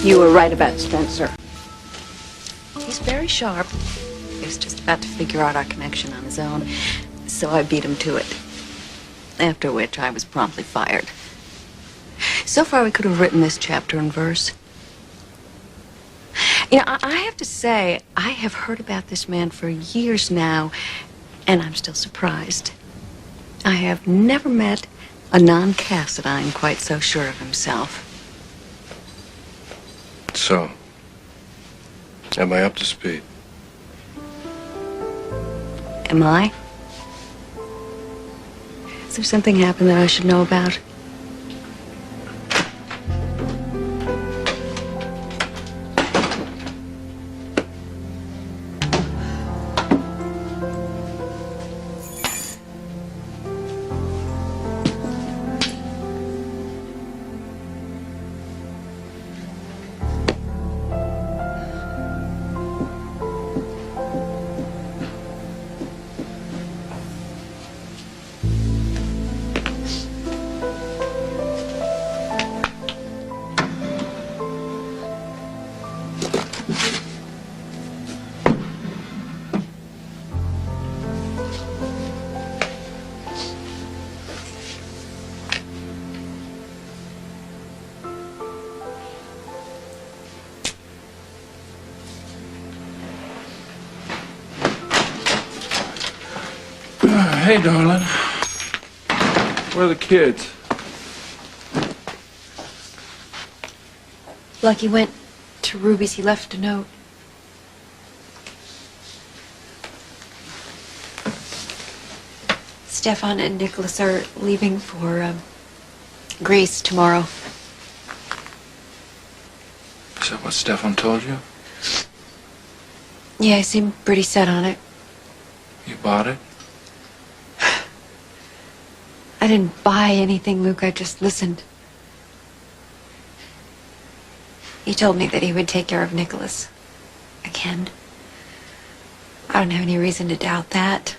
You were right about Spencer. He's very sharp. He was just about to figure out our connection on his own, so I beat him to it. After which, I was promptly fired. So far, we could have written this chapter in verse. You know, I have to say, I have heard about this man for years now, and I'm still surprised. I have never met a non-Cassadine quite so sure of himself. So, am I up to speed? Am I? Is there something happened that I should know about? Hey, darling. Where are the kids? Lucky went to Ruby's. He left a note. Stefan and Nicholas are leaving for Greece tomorrow. Is that what Stefan told you? Yeah, he seemed pretty set on it. You bought it? I didn't buy anything, Luke. I just listened. He told me that he would take care of Nicholas. Again. I don't have any reason to doubt that.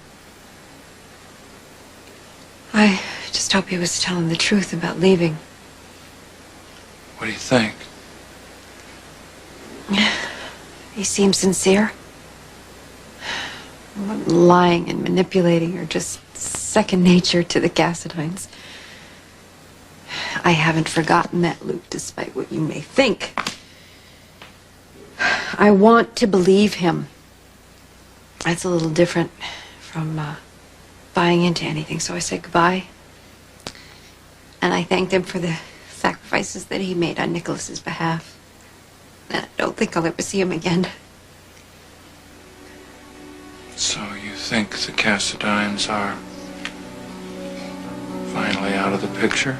I just hope he was telling the truth about leaving. What do you think? He seems sincere. Lying and manipulating are just second nature to the Cassadines. I haven't forgotten that, Luke, despite what you may think. I want to believe him. That's a little different from buying into anything, so I said goodbye. And I thanked him for the sacrifices that he made on Nicholas's behalf. And I don't think I'll ever see him again. So you think the Cassadines are finally out of the picture?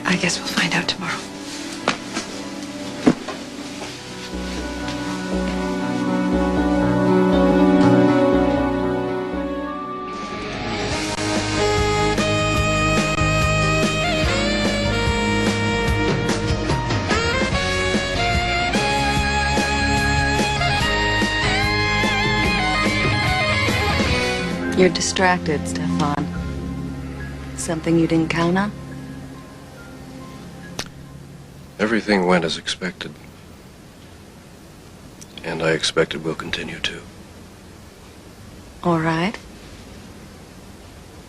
I guess we'll find out tomorrow. You're distracted, Stefan. Something you didn't count on? Everything went as expected. And I expect it will continue to. All right.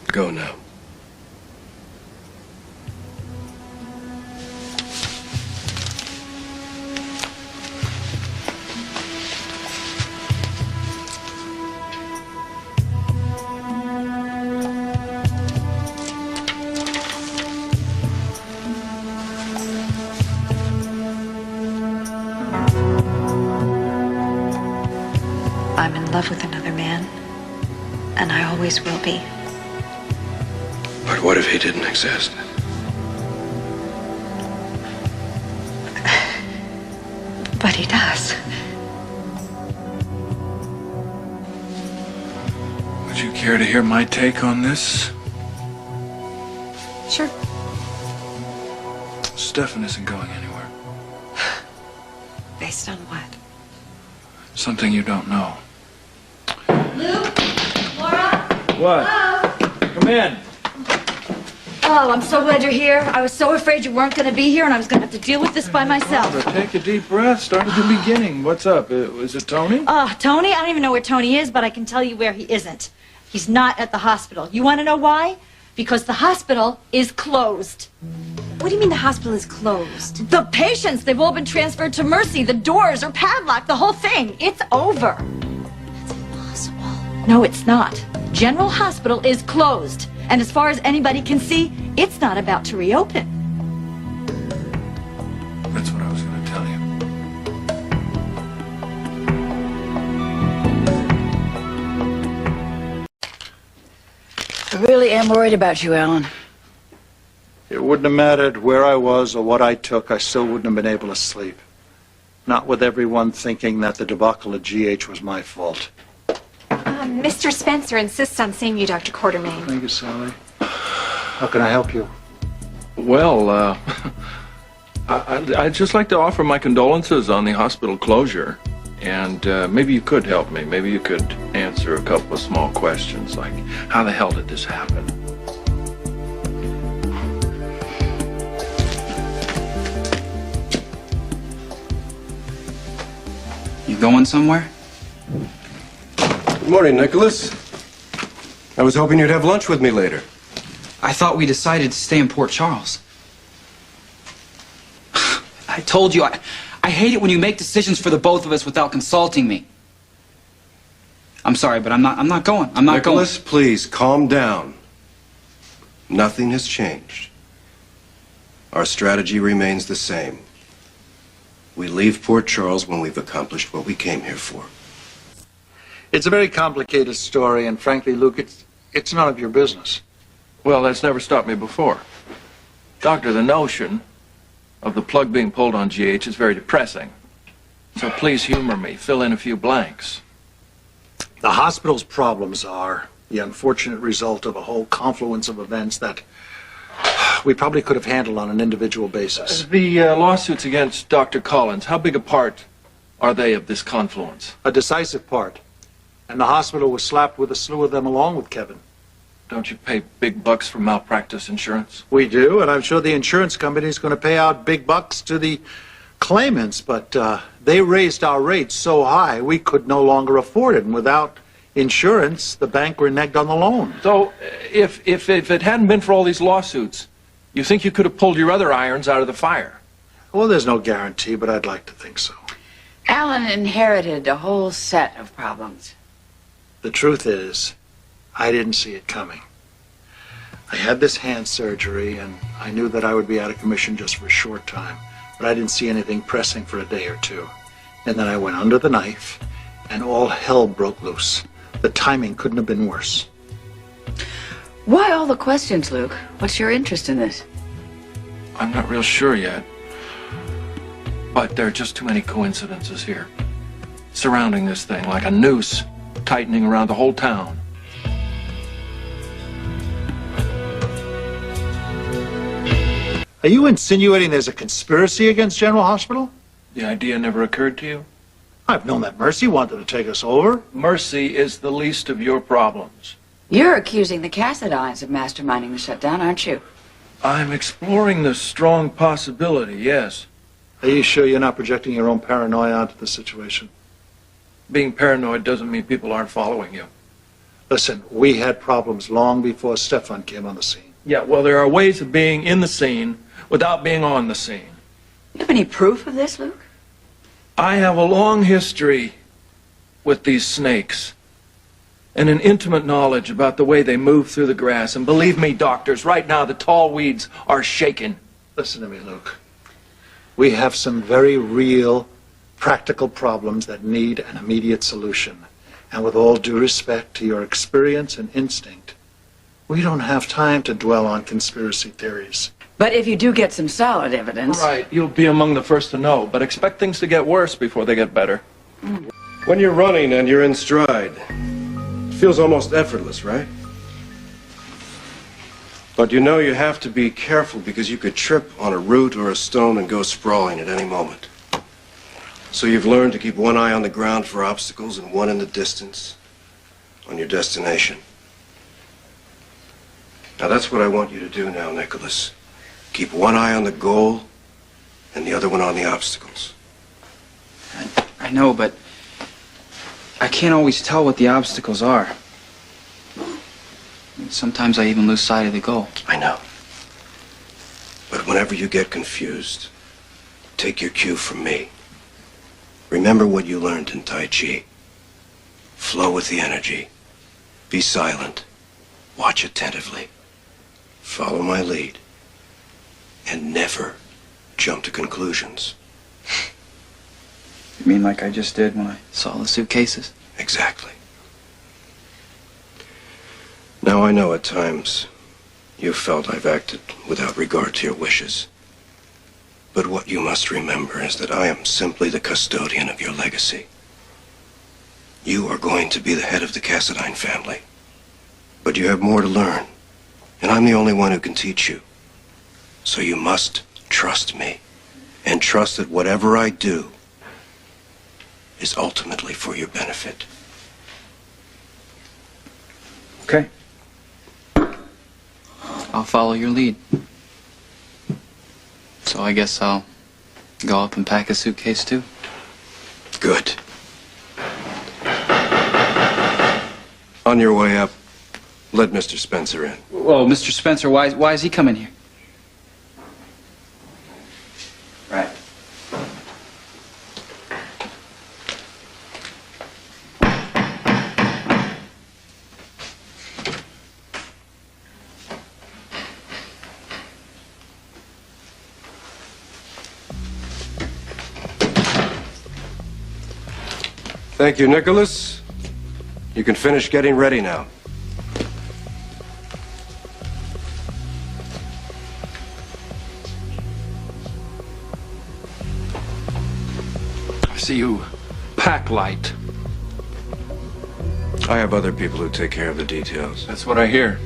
Go now. I'm in love with another man, and I always will be. But what if he didn't exist? But he does. Would you care to hear my take on this? Sure. Stefan isn't going anywhere. Based on what? Something you don't know. Luke? Laura? What? Hello? Come Come in. Oh, I'm so glad you're here. I was so afraid you weren't going to be here and I was going to have to deal with this by myself. Barbara, take a deep breath. Start at the beginning. What's up? Is it Tony? Tony? I don't even know where Tony is, but I can tell you where he isn't. He's not at the hospital. You want to know why? Because the hospital is closed. What do you mean the hospital is closed? The patients, they've all been transferred to Mercy. The doors are padlocked, the whole thing. It's over. That's impossible. No, it's not. General Hospital is closed. And as far as anybody can see, it's not about to reopen. That's what I was going to tell you. I really am worried about you, Alan. It wouldn't have mattered where I was or what I took. I still wouldn't have been able to sleep. Not with everyone thinking that the debacle at GH was my fault. Mr. Spencer insists on seeing you, Dr. Quartermain. Thank you, Sally. How can I help you? Well, I'd just like to offer my condolences on the hospital closure. And maybe you could help me. Maybe you could answer a couple of small questions, like, how the hell did this happen? You going somewhere? Good morning, Nicholas. I was hoping you'd have lunch with me later. I thought we decided to stay in Port Charles. I told you, I hate it when you make decisions for the both of us without consulting me. I'm sorry, but I'm not going. I'm not going. Nicholas, please, calm down. Nothing has changed. Our strategy remains the same. We leave Port Charles when we've accomplished what we came here for. It's a very complicated story, and frankly, Luke, it's none of your business. Well, that's never stopped me before. Doctor, the notion of the plug being pulled on GH is very depressing. So please humor me. Fill in a few blanks. The hospital's problems are the unfortunate result of a whole confluence of events that we probably could have handled on an individual basis. The lawsuits against Dr. Collins, how big a part are they of this confluence? A decisive part. And the hospital was slapped with a slew of them along with Kevin. Don't you pay big bucks for malpractice insurance? We do, and I'm sure the insurance company is going to pay out big bucks to the claimants, but they raised our rates so high we could no longer afford it. And without insurance, the bank reneged on the loan. So, if it hadn't been for all these lawsuits, you think you could have pulled your other irons out of the fire? Well, there's no guarantee, but I'd like to think so. Alan inherited a whole set of problems. The truth is, I didn't see it coming. I had this hand surgery, and I knew that I would be out of commission just for a short time, but I didn't see anything pressing for a day or two. And then I went under the knife, and all hell broke loose. The timing couldn't have been worse. Why all the questions, Luke? What's your interest in this? I'm not real sure yet. But there are just too many coincidences here. Surrounding this thing like a noose, tightening around the whole town. Are you insinuating there's a conspiracy against General Hospital? The idea never occurred to you? I've known that Mercy wanted to take us over. Mercy is the least of your problems. You're accusing the Cassidines of masterminding the shutdown, aren't you? I'm exploring the strong possibility, yes. Are you sure you're not projecting your own paranoia onto the situation? Being paranoid doesn't mean people aren't following you. Listen, we had problems long before Stefan came on the scene. Yeah, well, there are ways of being in the scene without being on the scene. You have any proof of this, Luke? I have a long history with these snakes and an intimate knowledge about the way they move through the grass. And believe me, doctors, right now the tall weeds are shaking. Listen to me, Luke. We have some very real, practical problems that need an immediate solution. And with all due respect to your experience and instinct, we don't have time to dwell on conspiracy theories. But if you do get some solid evidence... Right, you'll be among the first to know, but expect things to get worse before they get better. When you're running and you're in stride, it feels almost effortless, right? But you know you have to be careful because you could trip on a root or a stone and go sprawling at any moment. So you've learned to keep one eye on the ground for obstacles and one in the distance on your destination. Now that's what I want you to do now, Nicholas. Keep one eye on the goal and the other one on the obstacles. I know, but I can't always tell what the obstacles are. Sometimes I even lose sight of the goal. I know. But whenever you get confused, take your cue from me. Remember what you learned in Tai Chi. Flow with the energy. Be silent. Watch attentively. Follow my lead. And never jump to conclusions. You mean like I just did when I saw the suitcases? Exactly. Now I know at times you've felt I've acted without regard to your wishes. But what you must remember is that I am simply the custodian of your legacy. You are going to be the head of the Cassadine family. But you have more to learn, and I'm the only one who can teach you. So you must trust me, and trust that whatever I do is ultimately for your benefit. Okay. I'll follow your lead. So I guess I'll go up and pack a suitcase too. Good. On your way up, let Mr. Spencer in. Whoa, Mr. Spencer, why is he coming here? Right. Thank you, Nicholas. You can finish getting ready now. I see you pack light. I have other people who take care of the details. That's what I hear.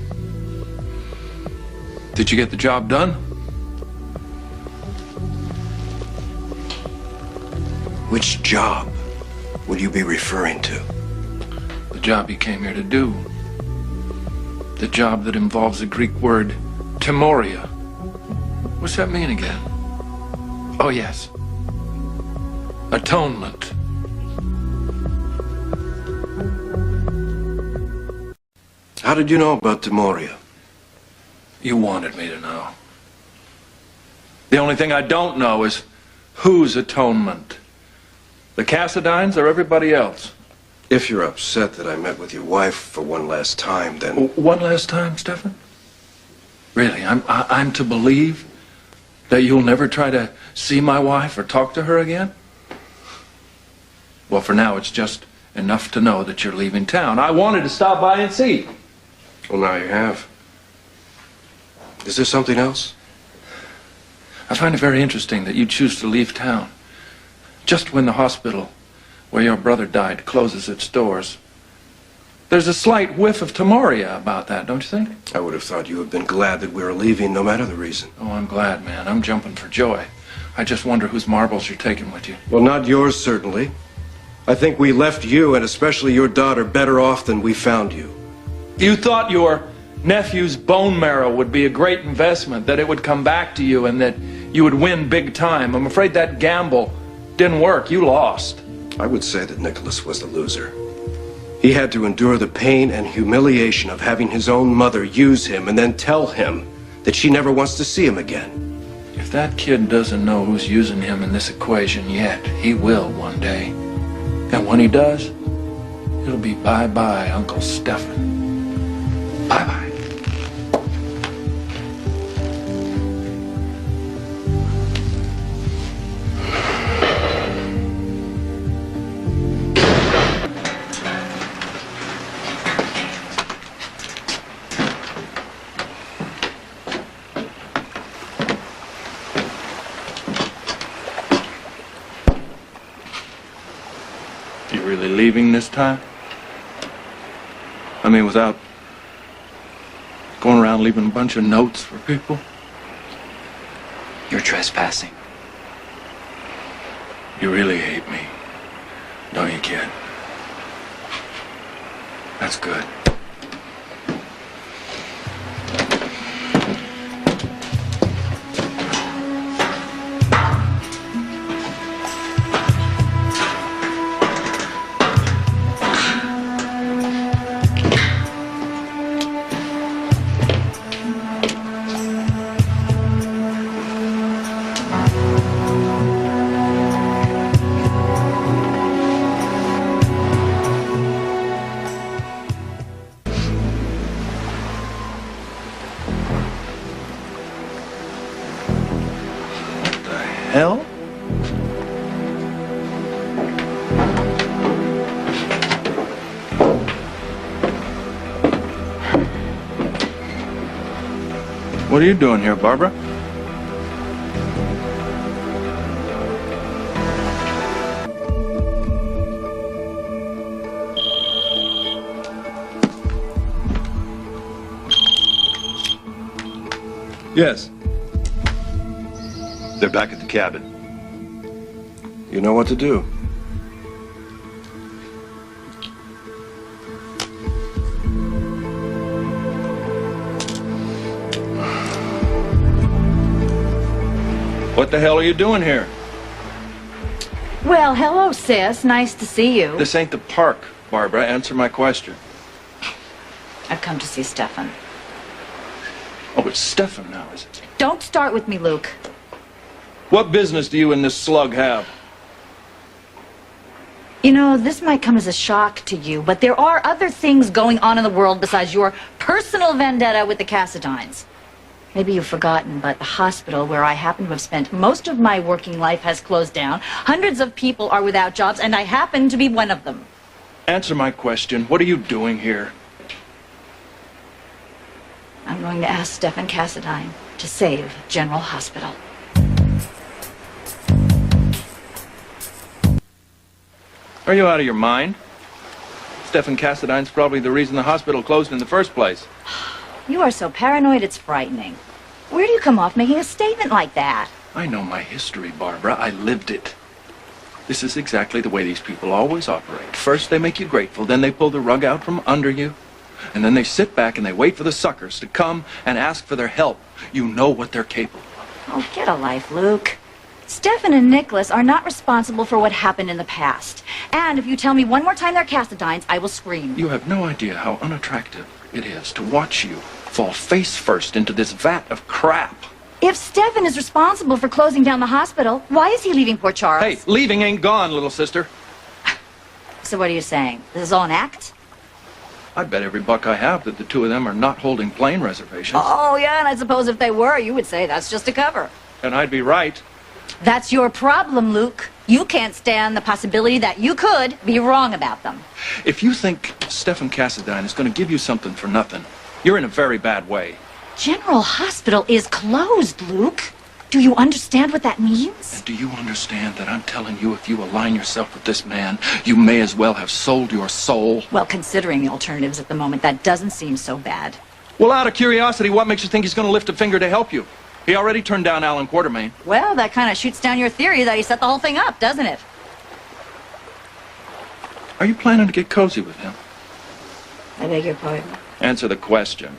Did you get the job done? Which job would you be referring to? The job you came here to do. The job that involves the Greek word Timoria. What's that mean again? Oh, yes. Atonement. How did you know about Timoria? You wanted me to know. The only thing I don't know is whose atonement. The Cassadines or everybody else? If you're upset that I met with your wife for one last time, then... One last time, Stefan? Really, I'm to believe that you'll never try to see my wife or talk to her again? Well, for now, it's just enough to know that you're leaving town. I wanted to stop by and see. Well, now you have. Is there something else? I find it very interesting that you choose to leave town just when the hospital where your brother died closes its doors. There's a slight whiff of Timoria about that, don't you think? I would have thought you would have been glad that we were leaving, no matter the reason. Oh, I'm glad, man. I'm jumping for joy. I just wonder whose marbles you're taking with you. Well, not yours, certainly. I think we left you, and especially your daughter, better off than we found you. You thought your nephew's bone marrow would be a great investment, that it would come back to you and that you would win big time. I'm afraid that gamble didn't work. You lost. I would say that Nicholas was the loser. He had to endure the pain and humiliation of having his own mother use him and then tell him that she never wants to see him again. If that kid doesn't know who's using him in this equation yet, he will one day. And when he does, it'll be bye-bye, Uncle Stefan. Bye-bye. You really leaving this time? I mean, without going around leaving a bunch of notes for people? You're trespassing. You really hate me, don't you, kid? That's good. hell? What are you doing here, Barbara? Yes. They're back at the cabin. You know what to do. What the hell are you doing here? Well, hello, sis. Nice to see you. This ain't the park, Barbara. Answer my question. I've come to see Stefan. Oh, it's Stefan now, is it? Don't start with me, Luke. What business do you and this slug have? You know, this might come as a shock to you, but there are other things going on in the world besides your personal vendetta with the Cassadines. Maybe you've forgotten, but the hospital where I happen to have spent most of my working life has closed down. Hundreds of people are without jobs, and I happen to be one of them. Answer my question. What are you doing here? I'm going to ask Stefan Cassadine to save General Hospital. Are you out of your mind? Stefan Cassadine's probably the reason the hospital closed in the first place. You are so paranoid, it's frightening. Where do you come off making a statement like that? I know my history, Barbara. I lived it. This is exactly the way these people always operate. First, they make you grateful, then they pull the rug out from under you, and then they sit back and they wait for the suckers to come and ask for their help. You know what they're capable of. Oh, get a life, Luke. Stefan and Nicholas are not responsible for what happened in the past. And if you tell me one more time they're Cassadines, I will scream. You have no idea how unattractive it is to watch you fall face first into this vat of crap. If Stefan is responsible for closing down the hospital, why is he leaving Port Charles? Hey, leaving ain't gone, little sister. So what are you saying? This is all an act? I bet every buck I have that the two of them are not holding plane reservations. Oh, yeah, and I suppose if they were, you would say that's just a cover. And I'd be right. That's your problem, Luke. You can't stand the possibility that you could be wrong about them. If you think Stefan Cassadine is going to give you something for nothing, you're in a very bad way. General Hospital is closed, Luke. Do you understand what that means? And do you understand that I'm telling you if you align yourself with this man, you may as well have sold your soul? Well, considering the alternatives at the moment, that doesn't seem so bad. Well, out of curiosity, what makes you think he's going to lift a finger to help you? He already turned down Alan Quartermain. Well, that kind of shoots down your theory that he set the whole thing up, doesn't it? Are you planning to get cozy with him? I beg your pardon. Answer the question.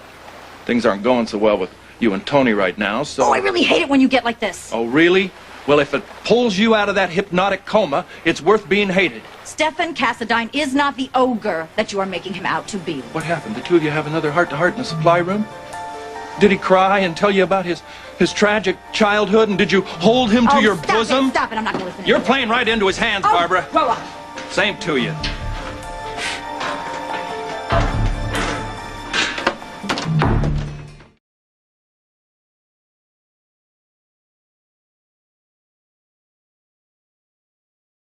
Things aren't going so well with you and Tony right now, so... Oh, I really hate it when you get like this. Oh, really? Well, if it pulls you out of that hypnotic coma, it's worth being hated. Stefan Cassadine is not the ogre that you are making him out to be. What happened? The two of you have another heart-to-heart in the supply room? Did he cry and tell you about his tragic childhood, and did you hold him to your bosom? Stop it, I'm not going to listen. You're playing right into his hands, Barbara. Grow up. Same to you.